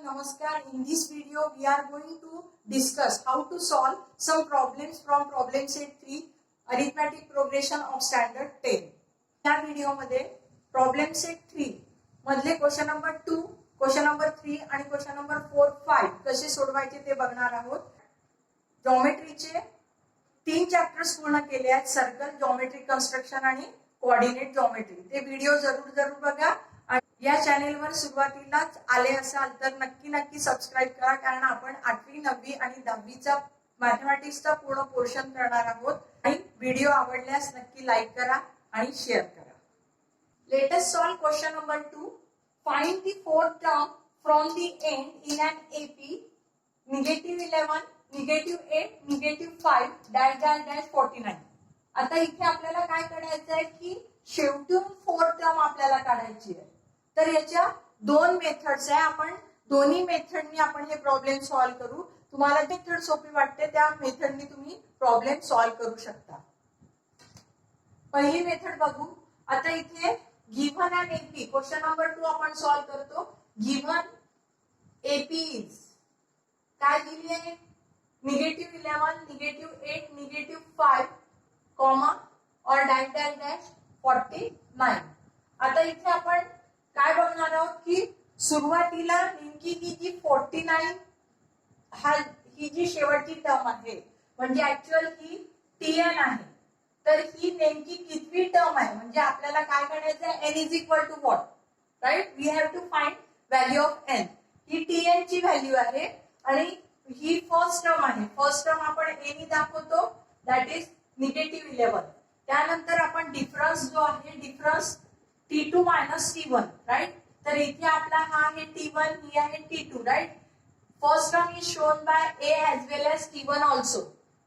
Namaskar. In this video, we are going to discuss how to solve some problems from problem set 3 arithmetic progression of standard 10. या video मध्ये problem set 3 मधले question number 2, question number 3 आणि question number 4, 5 कसे सोडवायचे ते बघणार आहोत. जॉमेट्रीचे 3 chapters पूर्ण केले आहेत. सर्कल, जॉमेट्रिक कन्स्ट्रक्शन आणि कोऑर्डिनेट जॉमेट्री. ते व्हिडिओ जरूर बघा. या चॅनेलवर सुरुवातीलाच आले असाल तर नक्की सबस्क्राईब करा, कारण आपण 8वी 9वी आणि 10वीचा मॅथमॅटिक्सचा पूर्ण पोर्शन करणार आहोत. आणि व्हिडिओ आवडल्यास नक्की लाईक करा आणि शेअर करा. Let us solve question number 2. Find the fourth term from the and in an AP -11, -8, -5 -49. आता इथे आपल्याला काय करायचं आहे की शेवटून फोर्थ टर्म आपल्याला काढायची आहे. तर याच्या 2 मेथड्स आहे. आपण दोन्ही मेथडनी आपण हे प्रॉब्लेम सॉल्व करू. तुम्हाला मेथड सोपी वाटते त्या मेथडनी तुम्ही प्रॉब्लेम सॉल्व करू शकता. पहिली मेथड बघू. आता इथे given and AP question number 2 आपण सॉल्व करतो. गिव्हन एपी इज काय दिली आहे? -11, -8, -5, कॉमा और -49. आता इथे आपण काय बघणार आहोत की सुरुवातीला नेमकी ही जी 49 ही जी शेवटची टर्म आहे, म्हणजे ऍक्च्युअल ही TN आहे. तर ही नेमकी कितवी टर्म आहे, म्हणजे आपल्याला काय करायचं आहे? n is equal to what, right? We have to find value of n. ही TN ची व्हॅल्यू आहे आणि ही फर्स्ट टर्म आहे. फर्स्ट टर्म आपण a नी दाखवतो, दॅट इज -11. त्यानंतर आपण डिफरन्स जो आहे, डिफरन्स T2 - T1, राइट? तर इथे आपला हा आहे T1, ही आहे T2, right? First term is shown by A as well as T1 also,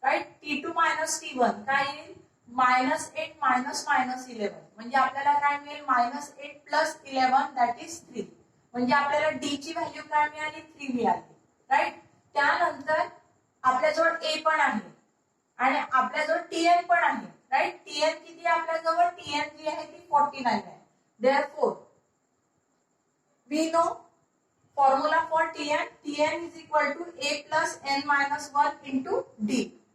right? T2 - T1 काय येईल? -8 - -11. म्हणजे आपल्याला काय मिळेल? -8 + 11 दॅट इज 3. म्हणजे आपल्याला D ची व्हॅल्यू काय मिळाली? 3 मिळाली, राइट? त्यानंतर आपल्याजवळ A पण आहे आणि आपल्याजवळ TN पण आहे, राइट? TN किती आपल्याजवळ? TN जी आहे ती 49 आहे. Therefore, we know formula for TN. TN is equal to A plus n minus 1 into D.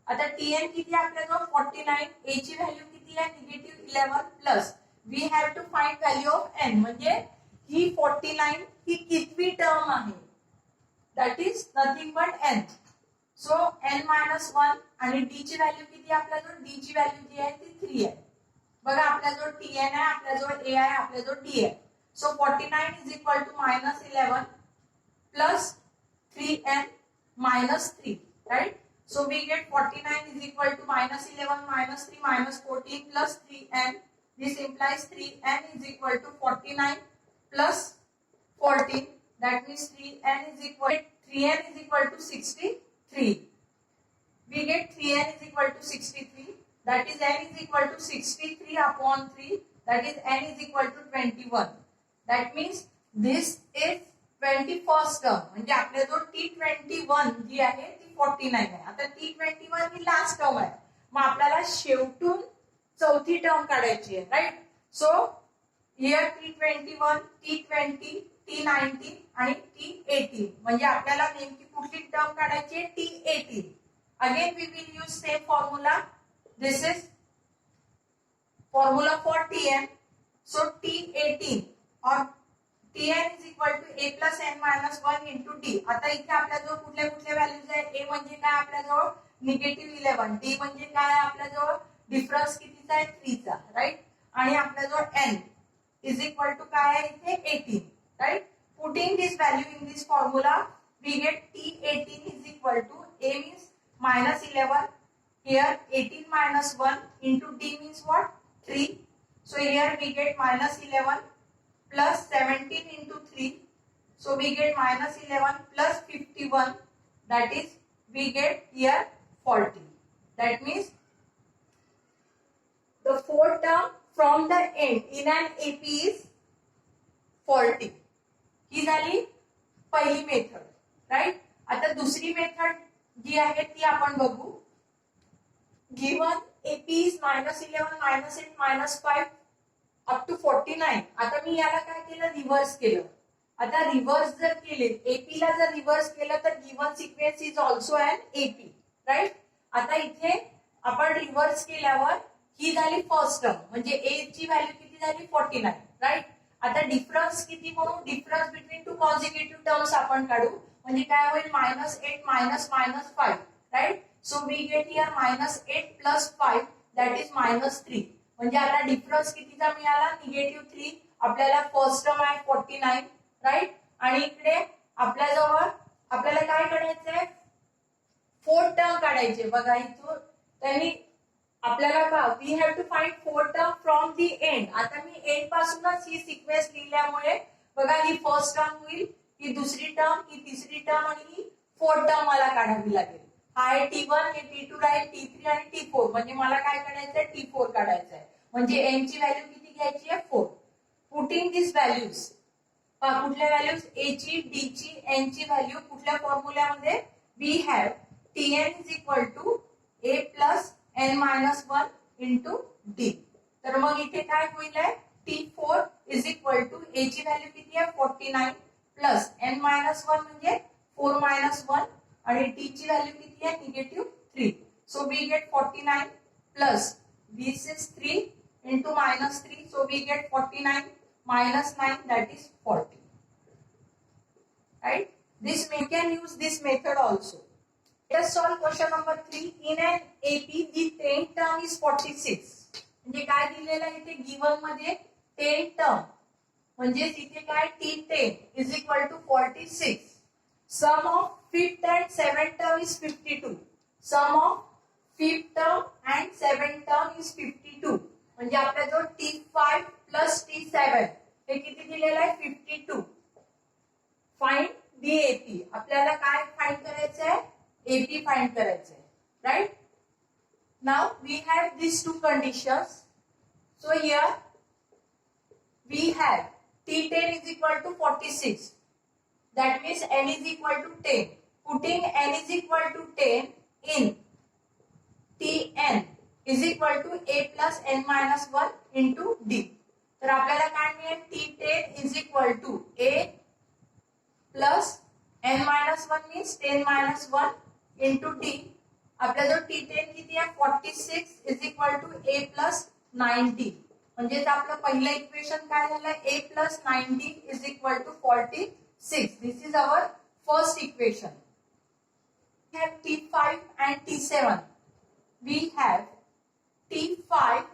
आता TN किती आपल्याजवळ? 49. A ची व्हॅल्यू किती आहे? -11 plus we have to find value of n. म्हणजे ही 49 ही कितवी टर्म आहे? That is nothing but n. So n minus 1 आणि D ची व्हॅल्यू किती आपल्याजवळ? D ची व्हॅल्यू जी आहे ती 3 आहे. बघा आपल्याजवळ TN आहे, आपल्याजवळ A आहे, आपल्याजवळ D आहे. So 49 is equal to -11 plus 3n minus 3, right? So we get 49 is equal to -11 - 3 - 14 plus 3n. This implies 3n is equal to 49 plus 14. That means 3n is equal to 63. We get 3n is equal to 63. That is n is equal to 63 upon 3. That is n is equal to 21. That means this is 21st term. म्हणजे आपल्याजवळ T21 जी आहे ती 49 आहे. आता T21 ही last term आहे. मग आपल्याला शेवटून चौथी टर्म काढायची आहे, right? So here T21, T20, T19 आणि T18. म्हणजे आपल्याला नेमकी कुठली टर्म काढायची आहे? T18. Again we will use same formula. This is formula for TN. So T18 or TN is equal to A plus n minus 1 into D. आता इथे आपल्याजवळ कुठल्या व्हॅल्यूज आहेत? A म्हणजे काय आपल्याजवळ? -11. D म्हणजे काय आपल्याजवळ? डिफरन्स कितीचा आहे? 3 चा, राइट? आणि आपल्याजवळ n is equal to काय आहे इथे? 18, right? Putting this value in this formula, we get T18 is equal to A means -11. Here 18 minus 1 into D means what? 3. So here we get -11 plus 17 into 3. So we get -11 plus 51. That is we get here 40. That means the fourth term from the end in an AP is 40. ही झाली पहिली method, right? आता दुसरी method जी आहे ती आपण बघू. Given AP is -11, -8, -5 up to 49. आता मी याला काय केलं? रिव्हर्स केलं. आता रिव्हर्स जर केले, एपी ला जर रिव्हर्स केलं तर given sequence is also an AP, right. आता इथे आपण रिव्हर्स केल्यावर ही झाली फर्स्ट टर्म, म्हणजे ए ची व्हॅल्यू किती झाली 49, राईट. आता डिफरन्स किती म्हणून, difference between two consecutive terms आपण काढू, म्हणजे काय होईल -8 minus -5, right. So we get here -8 plus 5 that is -3. म्हणजे आता डिफरन्स कितीचा मिळाला, -3. आपल्याला फर्स्ट टर्म आहे 49, राईट. आणि इकडे आपल्याजवळ आपल्याला काय काढायचंय, फोर्थ टर्म काढायचे. बघा इथून त्यांनी आपल्याला का we have to find fourth term from the end. आता मी एंड पासूनच ही सिक्वेन्स लिहिल्यामुळे बघा ही फर्स्ट टर्म होईल, ही दुसरी टर्म, ही तिसरी टर्म आणि ही फोर्थ टर्म मला काढावी लागेल. हा आहे T1, हे T2 राहील, T3 आणि T4. म्हणजे मला काय काढायचंय, T4 काढायचंय. म्हणजे एन ची व्हॅल्यू किती घ्यायची आहे, 4. पुटिंग दिस व्हॅल्यूज, कुठल्या व्हॅल्यूज, ए ची, डी ची, एन ची व्हॅल्यू कुठल्या फॉर्म्युल्यामध्ये, we have Tn is equal to A plus N minus 1 into D. तर मग इथे काय होईल आहे, T4 इज इक्वल टू ए ची व्हॅल्यू किती आहे 49 प्लस एन मायनस 1 म्हणजे 4 मायनस 1 आणि डी ची व्हॅल्यू किती आहे -3. So we get 49 plus this is 3 into -3, so we get 49 minus 9, that is 40, right. This we can use this method also. Let us solve question number 3. In an AP the 10th term is 46. म्हणजे काय दिलेलं आहे इथे given मध्ये 10 term, म्हणजे इथे काय T10 is equal to 46. Sum of 5th and 7th term is 52. Sum of 5th term and 7th term is 52. म्हणजे आपला जो T5 plus T7 हे किती दिलेलं आहे 52. Find the AP. आपल्याला काय फाइंड करायचं आहे, एपी फाइंड करायचं आहे, right. Now we have these two conditions. So here we have T10 is equal to 46. That means n is equal to 10. Putting n is equal to 10 in Tn is equal to a plus n minus 1 into d. तर आपल्याला काय मिळेल, T10 is equal to a plus n minus 1 means 10 minus 1 into d. आपला जो T10 किती आहे 46 is equal to a plus 90. म्हणजे आपलं पहिलं इक्वेशन काय झालं, a plus 90 is equal to 46. This is our first equation. We have T5 and T7. We have T5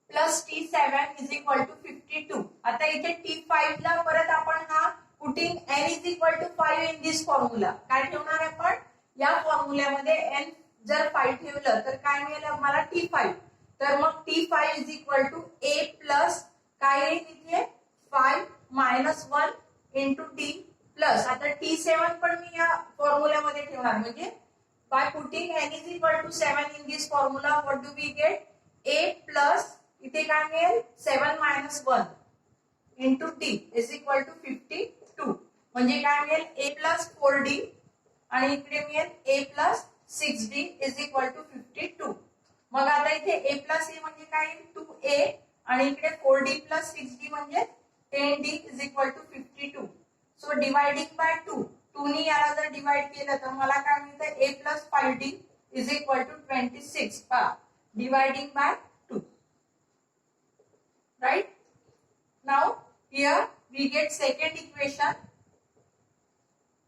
plus T7 is equal to 52. आता इथे T5 ला परत आपण हा putting n is equal to 5 in this formula. काय ठेवणार आहे आपण, या फॉर्म्युल्यामध्ये n जर 5 ठेवलं तर काय मिळेल मला T5. तर मग T5 is equal to a plus काय आहे तिथे 5 minus 1 into d प्लस आता T7 पण मी या फॉर्म्युल्यामध्ये ठेवणार. म्हणजे by putting n is equal to 7 in this formula, what do we get, a plus इथे काय मिळेल 7 minus 1 into d is equal to 52. म्हणजे काय मिळेल a plus 4d आणि इकडे मिळेल a plus 6d is equal to 52. मग आता इथे a plus a म्हणजे काय येईल 2a आणि इकडे 4d plus 6d म्हणजे 10d is equal to 52. So dividing by 2, 2 ने याला जर डिवाइड केलं तर मला काय मिळतं a plus 5d is equal to 26. Dividing by 2, right. Now here we get second equation,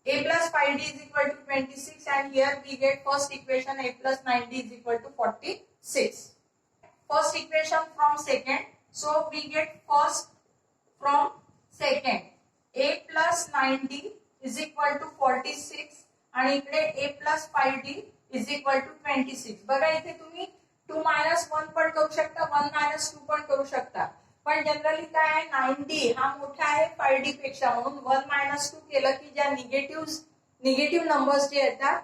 a plus 5d is equal to 26 and here we get first equation a plus 9d is equal to 46. First equation from second, so we get first from second. a plus 9d is equal to 46 आणि इकडे a plus 5d is equal to 26. बघा इथे तुम्ही 2 minus 1 पण करू शकता, 1 minus 2 पण करू शकता. पण जनरली काय आहे 9d हा मोठा आहे 5d पेक्षा, म्हणून 1 minus 2 केलं की ज्या निगेटिव्ह नंबर्स जे येतात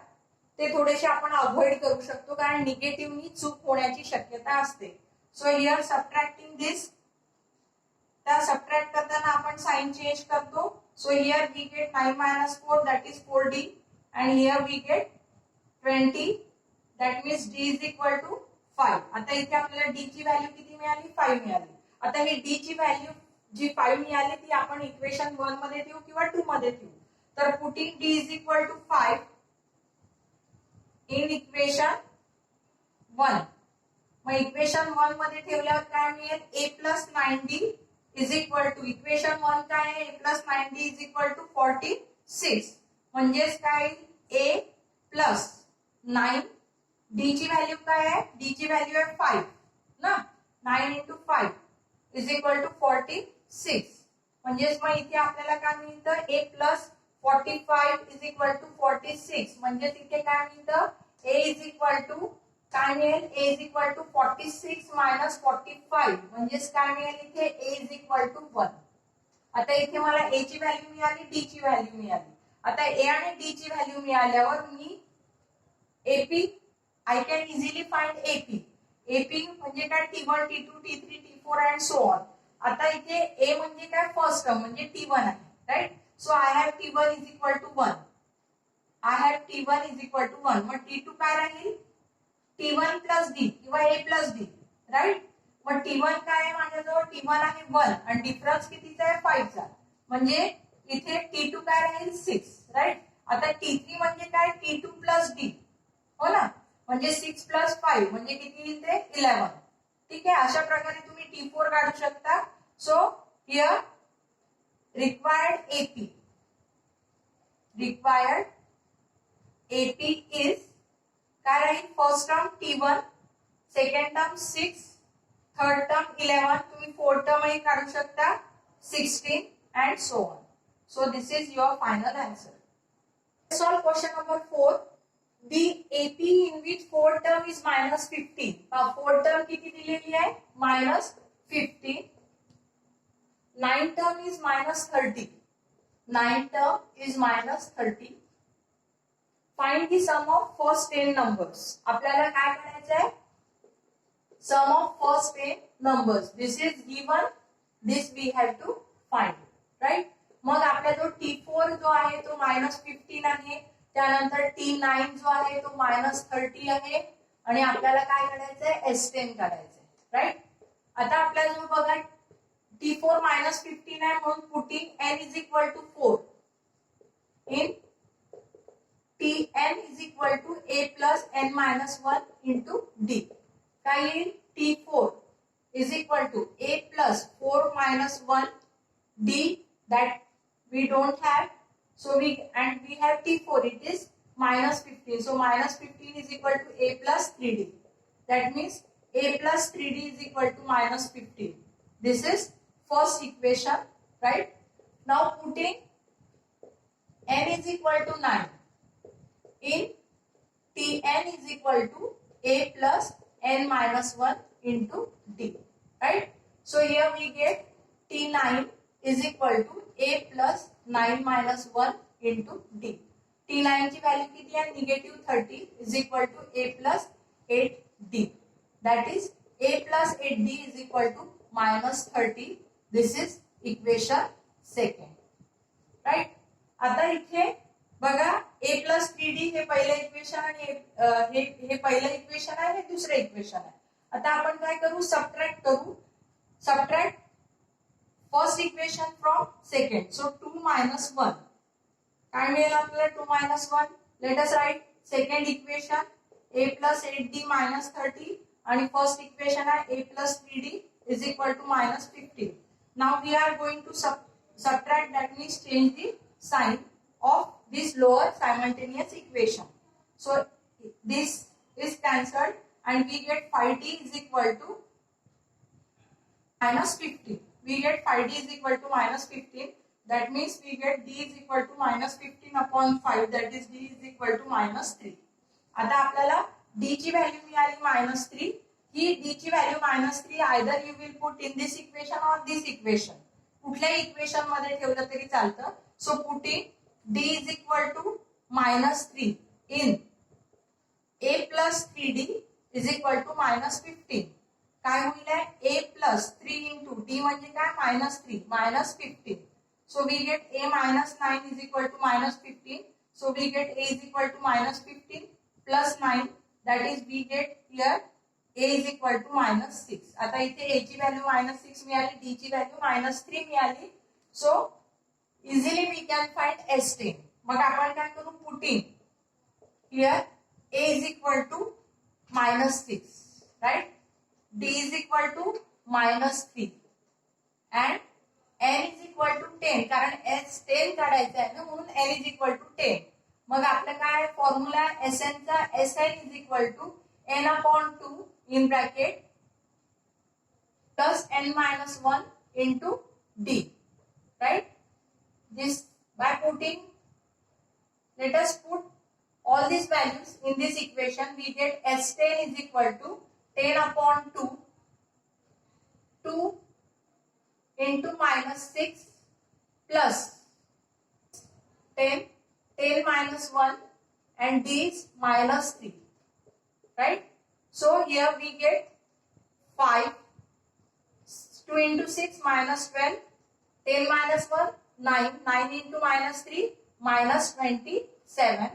ते थोडेसे आपण अवॉइड करू शकतो, कारण निगेटिव्हनी चूक होण्याची शक्यता असते. सो हियर सबट्रॅक्टिंग दिस, त्या सबट्रॅक्ट करताना आपण साइन चेंज करतो. So here we get 9 minus 4 that is 4d and here we get 20 that means d is equal to 5. आता इथे आपल्याला d ची व्हॅल्यू किती मिळाली 5 मिळाली. आता ही d ची व्हॅल्यू जी 5 मिळाली ती आपण इक्वेशन 1 मध्ये ठेवू किंवा 2 मध्ये ठेवू. तर putting d is equal to 5 in equation 1. मग इक्वेशन 1 मध्ये ठेवल्यावर काय मिळेल, a plus 9d is equal to, equation 1 काय आहे, a plus 9d is equal to 46. म्हणजेच काय, a प्लस 9, d ची व्हॅल्यू काय आहे, d ची व्हॅल्यू आहे 5 ना, 9 इंटू 5 इज इक्वल टू 46. म्हणजेच मग इथे आपल्याला काय मिळतं, a plus 45 is equal to 46. म्हणजेच इथे काय मिळतं, a इज इक्वल टू काय मिळेल, a is equal to 46 minus 45. म्हणजेच काय मिळेल इथे, a इज इक्वल टू 1. आता इथे मला a ची व्हॅल्यू मिळाली, d ची व्हॅल्यू मिळाली. आता a आणि d ची व्हॅल्यू मिळाल्यावर मी AP I can easily find AP. AP म्हणजे काय, T1, T2, T3, T4 and so on. आता इथे A म्हणजे काय, फर्स्ट टर्म म्हणजे T1 आहे, right. So I have T1 is equal to 1. I have T1 is equal to 1. मग T2 काय राहील, T1 प्लस D किंवा A प्लस D, राईट. मग T1 काय आहे माझ्याजवळ, T1 आहे 1 आणि डिफरन्स कितीचा आहे, 5 चा. म्हणजे इथे T2 काय राहील, 6, राईट. आता T3 म्हणजे काय, T2 प्लस D, हो ना, म्हणजे 6 प्लस 5 म्हणजे किती येईल ते, 11. ठीक आहे. अशा प्रकारे तुम्ही T4 काढू शकता. So here required AP is काय राहील, first term T1, second term 6, third term 11, तुम्ही फोर्थ टर्मही काढू शकता 16 and so on. So this is your final answer. Let's solve question number 4. The AP in which fourth term is minus 15. Fourth term किती दिलेली आहे, minus 15. Ninth term is minus 30. Ninth term is minus 30. Find the sum of first 10 numbers. आपल्याला काय करायचं आहे, sum of first 10 numbers. This is given. This we have to find. Right? मग आपल्याजवळ T4 जो आहे तो minus 15 आहे. त्यानंतर T9 जो आहे तो minus 30 आहे. आणि आपल्याला काय करायचंय, S10 काढायचंय. राईट. आता आपल्याजवळ बघा T4 minus 15 आहे म्हणून putting n is equal to 4 in Tn is equal to a plus n minus 1 into d. काय येईल, T4 is equal to a plus 4 minus 1 d that we don't have. So we have T4, it is minus 15. So minus 15 is equal to a plus 3d. That means a plus 3d is equal to minus 15. This is first equation, right? Now putting n is equal to 9 in Tn is equal to a plus n minus 1 into d, right? So here we get T9 is equal to a plus 9 minus 1 into d. T9 ची value किती आहे, -30 is equal to a plus 8d. That is a plus 8d is equal to minus 30. This is equation second, right? आता इथे बघा a plus 3d हे पहिलं equation आणि हे पहिलं इक्वेशन आहे, हे दुसरं इक्वेशन आहे. आता आपण काय करू, सबट्रॅक्ट करू. Subtract first equation from second. So 2 minus 1 काय मिळेल आपल्याला, 2 minus 1. Let us write second equation a plus 8d minus 30 आणि फर्स्ट इक्वेशन आहे a plus 3d is equal to minus 15. Now we are going to subtract, that means change the sign of this lower simultaneous equation. So this is cancelled and we get 5d is equal to minus 15. We get 5d is equal to minus 15. That means we get d is equal to minus 15 upon 5. That is d is equal to minus 3. आता आपल्याला d ची value मिळाली minus 3. ही d ची value minus 3 either you will put in this equation or this equation. कुठल्याही equation मध्ये ठेवलं तरी चालतं. So putting d is equal to minus 3 in a plus 3d is equal to minus 15. काय होईल आहे, a plus 3 into d म्हणजे काय, minus 3 minus 15. So we get a minus 9 is equal to minus 15. So we get a is equal to minus 15 plus 9. That is we get here a is equal to -6. आता इथे a ची value -6 मिळाली, d ची value -3 मिळाली. So easily we can find S10. मग आपण काय करू, putting here a is equal to -6, right, d is equal to -3 and n is equal to 10, कारण S10 काढायचं आहे ना, म्हणून n इज इक्वल टू 10. मग आपलं काय फॉर्म्युला Sn चा, Sn is equal to n upon 2 in bracket plus n minus 1 into d, right? This by putting, let us put all these values in this equation. We get S10 is equal to 10 upon 2 into -6 plus 10 minus 1 and d is -3, right? So here we get 5, 2 into 6 -12, 10 minus 1 9, 9 into -3 -27.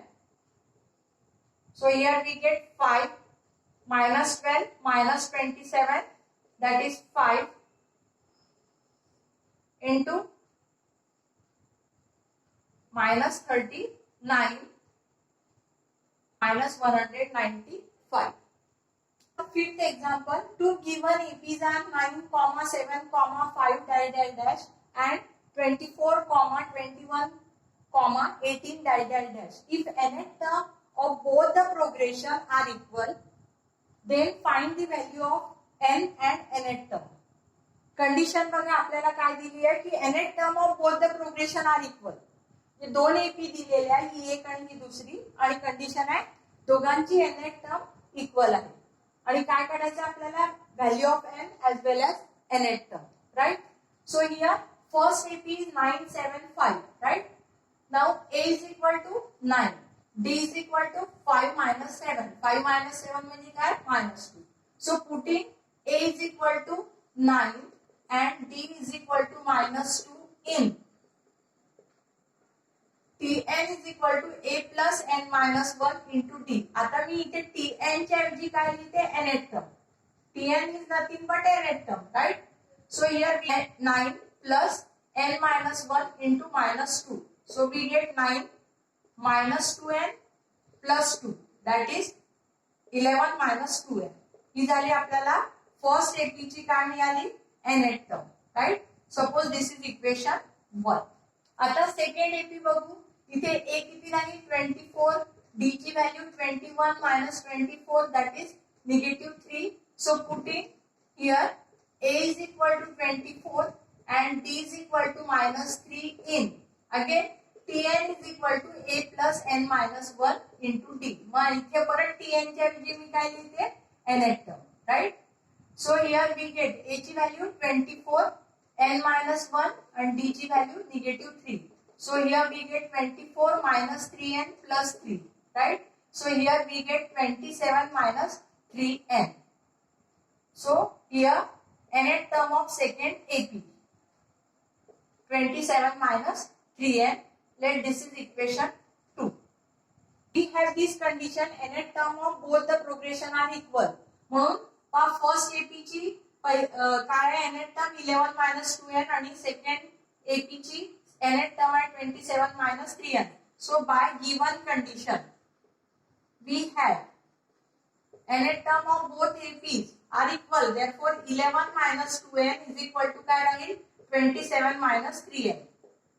So here we get 5 -12 -27, that is 5 into -39 -195. Fifth example, two given APs are 9, 7, 5 dash dash dash and 24, 21, 18 dash dash dash. If nth term of both the progression are equal, then find the value of n and nth term. Condition बघा आपल्याला काय दिली आहे की nth term of both the progression are equal. हे दोन AP दिलेले आहे, ही एक आणि ही दुसरी, आणि कंडिशन आहे दोघांची nth टर्म इक्वल आहे. आणि काय करायचं आपल्याला, value of n as well as nth term, right? So here first AP is 9, 7, 5, right? Now a is equal to 9, d is equal to 5 minus 7. 5 minus 7 म्हणजे काय, -2. So putting a is equal to 9 and d is equal to -2 in Tn is equal to a plus n minus 1 into d. आता मी इथे Tn च्या ऐवजी काय लिहिते, nth term. Tn is nothing but nth term, right? So here we get 9 plus n minus 1 into -2. So we get 9 minus 2n plus 2. That is 11 minus 2n. ही झाली आपल्याला first AP ची काय मिळाली, nth term, right? Suppose this is equation 1. आता second AP बघू. इथे a किती नाही, 24, d ची value 21 minus 24, that is -3. So putting here a is equal to 24 and d is equal to -3 in, again Tn is equal to a plus n minus 1 into d. मग इथे परत Tn च्या ऐवजी मी काय लिहिते, nth term, right? So here we get a ची value 24, n minus 1 and d ची value -3. So here we get 24 minus 3n plus 3, right? So here we get 27 minus 3n. So here nth term of second AP, 27 minus 3n. Let this is equation 2. We have this condition, nth term of both the progression are equal. म्हणून first AP ची काय आहे, nth term 11 minus 2n आणि second AP ची nth term आहे 27 minus 3n. So by given condition we have nth term of both APs are equal, therefore 11 minus 2n is equal to काय राहील, 27 minus 3n.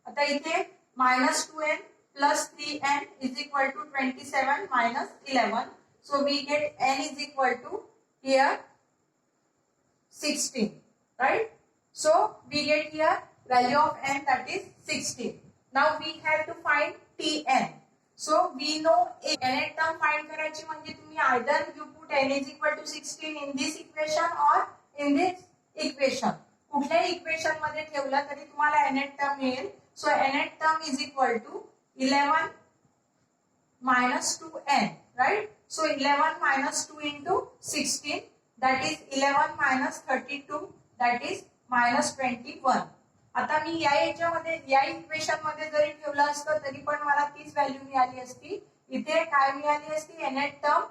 आता इथे -2n plus 3n is equal to 27 minus 11. So we get n is equal to here 16, right? So we get here value of n, that is 16. Now we have to find Tn. So we know nth term find करायची म्हणजे तुम्ही either you put n is equal to 16 in this equation or in this equation. कुठल्याही equation मध्ये ठेवलं तरी तुम्हाला nth term मिळेल. So nth term is equal to 11 minus 2n, right? So 11 minus 2 into 16, that is 11 minus 32, that is -21. आता मी या याच्यामध्ये या इक्वेशन मध्ये जरी ठेवलं असतं तरी पण मला तीच व्हॅल्यू मिळाली असती. इथे काय मिळाली असती, nth टर्म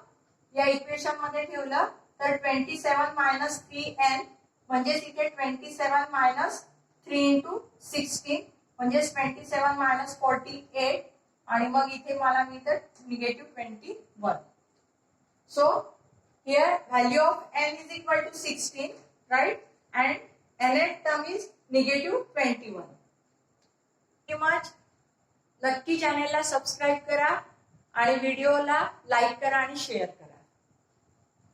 या इक्वेशन मध्ये ठेवलं तर 27 मायनस 3n म्हणजेच इथे 27 मायनस 3 इंटू 16 म्हणजेच 27 मायनस 48 आणि मग इथे मला मिळतं negative 21. So here value of n is equal to 16, right, and nth term is negative 21. Much नक्की चॅनेलला सबस्क्राईब करा आणि व्हिडिओला लाईक करा आणि शेअर करा.